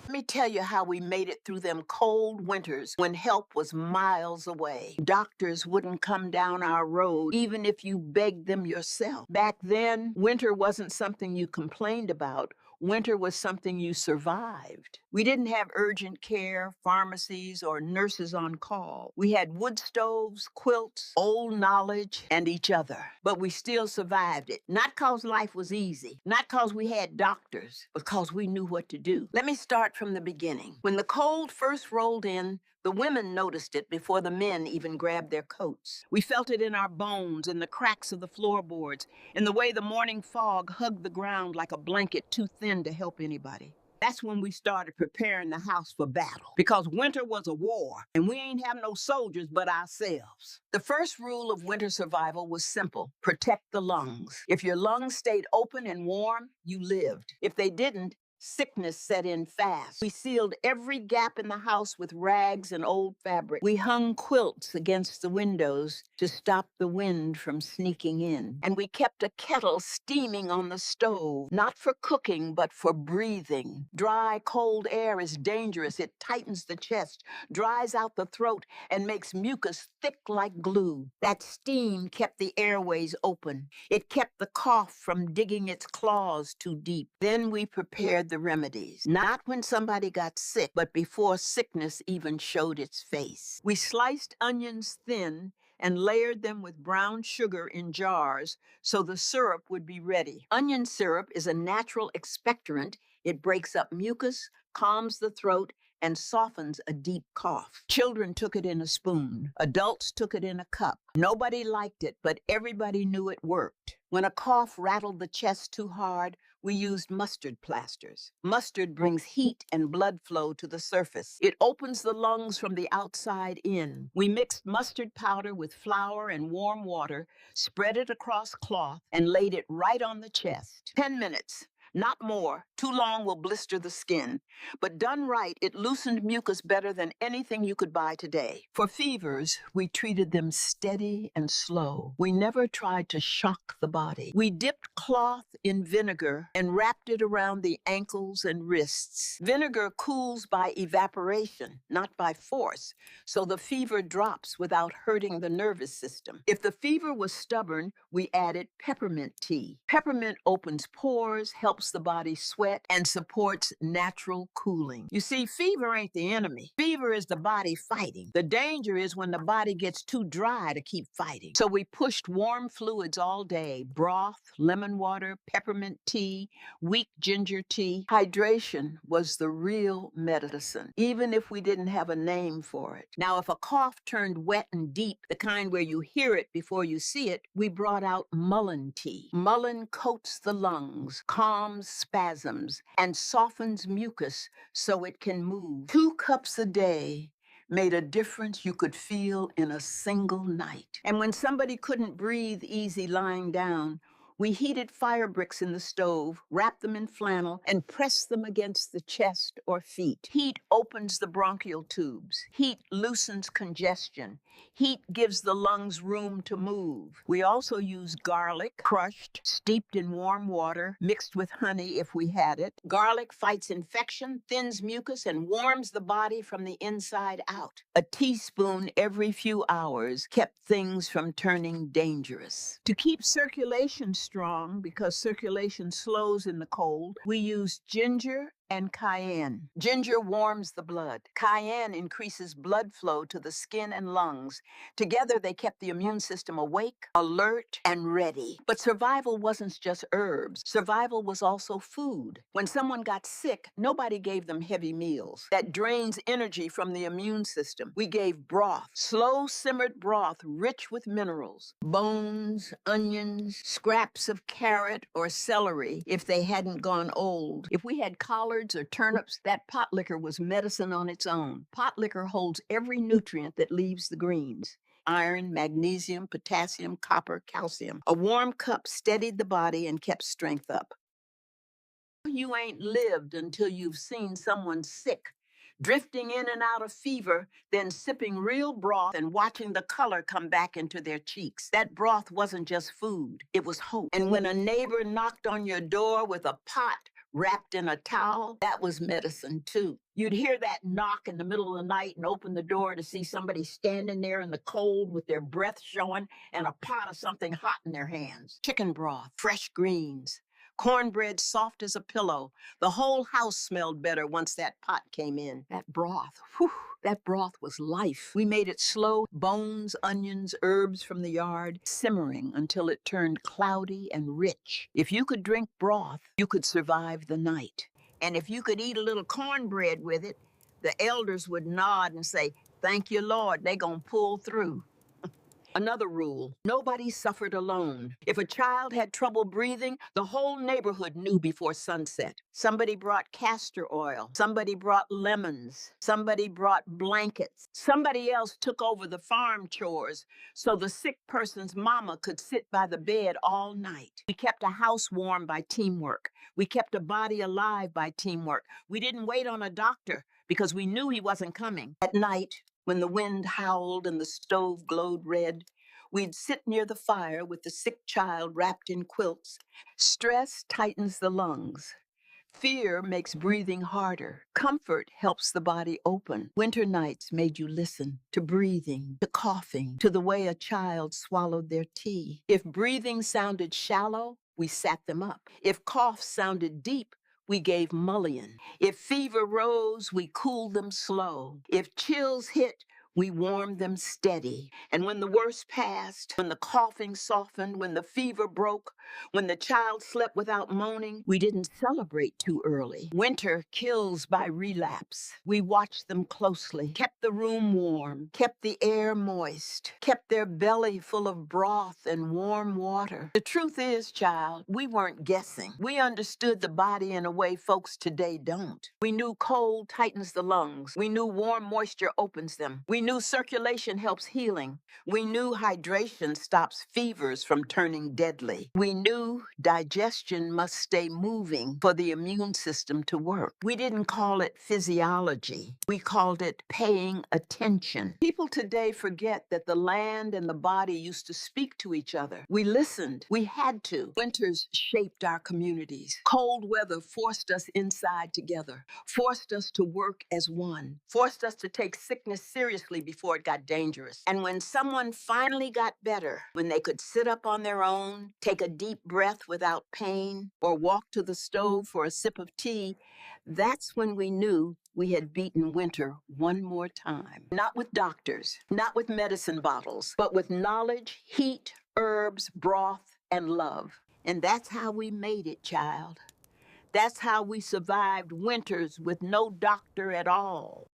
Let me tell you how we made it through them cold winters when help was miles away. Doctors wouldn't come down our road even if you begged them yourself. Back then, winter wasn't something you complained about. Winter was something you survived. We didn't have urgent care, pharmacies, or nurses on call. We had wood stoves, quilts, old knowledge, and each other. But we still survived it. Not because life was easy, not because we had doctors, but because we knew what to do. Let me start from the beginning. When the cold first rolled in, the women noticed it before the men even grabbed their coats. We felt it in our bones, in the cracks of the floorboards, in the way the morning fog hugged the ground like a blanket too thin to help anybody. That's when we started preparing the house for battle. Because winter was a war, and we ain't have no soldiers but ourselves. The first rule of winter survival was simple: protect the lungs. If your lungs stayed open and warm, you lived. If they didn't, sickness set in fast. We sealed every gap in the house with rags and old fabric. We hung quilts against the windows to stop the wind from sneaking in. And we kept a kettle steaming on the stove, not for cooking, but for breathing. Dry, cold air is dangerous. It tightens the chest, dries out the throat, and makes mucus thick like glue. That steam kept the airways open. It kept the cough from digging its claws too deep. Then we prepared the remedies, not when somebody got sick, but before sickness even showed its face. We sliced onions thin and layered them with brown sugar in jars so the syrup would be ready. Onion syrup is a natural expectorant. It breaks up mucus, calms the throat, and softens a deep cough. Children took it in a spoon. Adults took it in a cup. Nobody liked it, but everybody knew it worked. When a cough rattled the chest too hard, we used mustard plasters. Mustard brings heat and blood flow to the surface. It opens the lungs from the outside in. We mixed mustard powder with flour and warm water, spread it across cloth, and laid it right on the chest. 10 minutes. Not more. Too long will blister the skin. But done right, it loosened mucus better than anything you could buy today. For fevers, we treated them steady and slow. We never tried to shock the body. We dipped cloth in vinegar and wrapped it around the ankles and wrists. Vinegar cools by evaporation, not by force, so the fever drops without hurting the nervous system. If the fever was stubborn, we added peppermint tea. Peppermint opens pores, helps the body sweat, and supports natural cooling. You see, fever ain't the enemy. Fever is the body fighting. The danger is when the body gets too dry to keep fighting. So we pushed warm fluids all day: broth, lemon water, peppermint tea, weak ginger tea. Hydration was the real medicine, even if we didn't have a name for it. Now, if a cough turned wet and deep, the kind where you hear it before you see it, we brought out mullein tea. Mullein coats the lungs, calms spasms, and softens mucus so it can move. 2 cups a day made a difference you could feel in a single night. And when somebody couldn't breathe easy lying down, we heated fire bricks in the stove, wrapped them in flannel, and pressed them against the chest or feet. Heat opens the bronchial tubes. Heat loosens congestion. Heat gives the lungs room to move. We also use garlic, crushed, steeped in warm water, mixed with honey if we had it. Garlic fights infection, thins mucus, and warms the body from the inside out. A teaspoon every few hours kept things from turning dangerous. To keep circulation strong, because circulation slows in the cold, we use ginger and cayenne. Ginger warms the blood. Cayenne increases blood flow to the skin and lungs. Together, they kept the immune system awake, alert, and ready. But survival wasn't just herbs. Survival was also food. When someone got sick, nobody gave them heavy meals. That drains energy from the immune system. We gave broth, slow simmered broth rich with minerals, bones, onions, scraps of carrot or celery if they hadn't gone old. If we had collards or turnips, that pot liquor was medicine on its own. Pot liquor holds every nutrient that leaves the greens: iron, magnesium, potassium, copper, calcium. A warm cup steadied the body and kept strength up. You ain't lived until you've seen someone sick, drifting in and out of fever, then sipping real broth and watching the color come back into their cheeks. That broth wasn't just food, it was hope. And when a neighbor knocked on your door with a pot wrapped in a towel, that was medicine too. You'd hear that knock in the middle of the night and open the door to see somebody standing there in the cold with their breath showing and a pot of something hot in their hands. Chicken broth, fresh greens, cornbread soft as a pillow. The whole house smelled better once that pot came in. That broth, whew, that broth was life. We made it slow, bones, onions, herbs from the yard, simmering until it turned cloudy and rich. If you could drink broth, you could survive the night. And if you could eat a little cornbread with it, the elders would nod and say, "Thank you, Lord, they gonna pull through." Another rule, nobody suffered alone. If a child had trouble breathing, the whole neighborhood knew before sunset. Somebody brought castor oil. Somebody brought lemons. Somebody brought blankets. Somebody else took over the farm chores so the sick person's mama could sit by the bed all night. We kept a house warm by teamwork. We kept a body alive by teamwork. We didn't wait on a doctor because we knew he wasn't coming. At night, when the wind howled and the stove glowed red, we'd sit near the fire with the sick child wrapped in quilts. Stress tightens the lungs. Fear makes breathing harder. Comfort helps the body open. Winter nights made you listen to breathing, to coughing, to the way a child swallowed their tea. If breathing sounded shallow, we sat them up. If coughs sounded deep, we gave mullion. If fever rose, we cooled them slow. If chills hit, we warmed them steady. And when the worst passed, when the coughing softened, when the fever broke, when the child slept without moaning, we didn't celebrate too early. Winter kills by relapse. We watched them closely, kept the room warm, kept the air moist, kept their belly full of broth and warm water. The truth is, child, we weren't guessing. We understood the body in a way folks today don't. We knew cold tightens the lungs. We knew warm moisture opens them. We knew circulation helps healing. We knew hydration stops fevers from turning deadly. We knew digestion must stay moving for the immune system to work. We didn't call it physiology. We called it paying attention. People today forget that the land and the body used to speak to each other. We listened. We had to. Winters shaped our communities. Cold weather forced us inside together, forced us to work as one, forced us to take sickness seriously before it got dangerous. And when someone finally got better, when they could sit up on their own, take a deep breath without pain, or walk to the stove for a sip of tea, that's when we knew we had beaten winter one more time. Not with doctors, not with medicine bottles, but with knowledge, heat, herbs, broth, and love. And that's how we made it, child. That's how we survived winters with no doctor at all.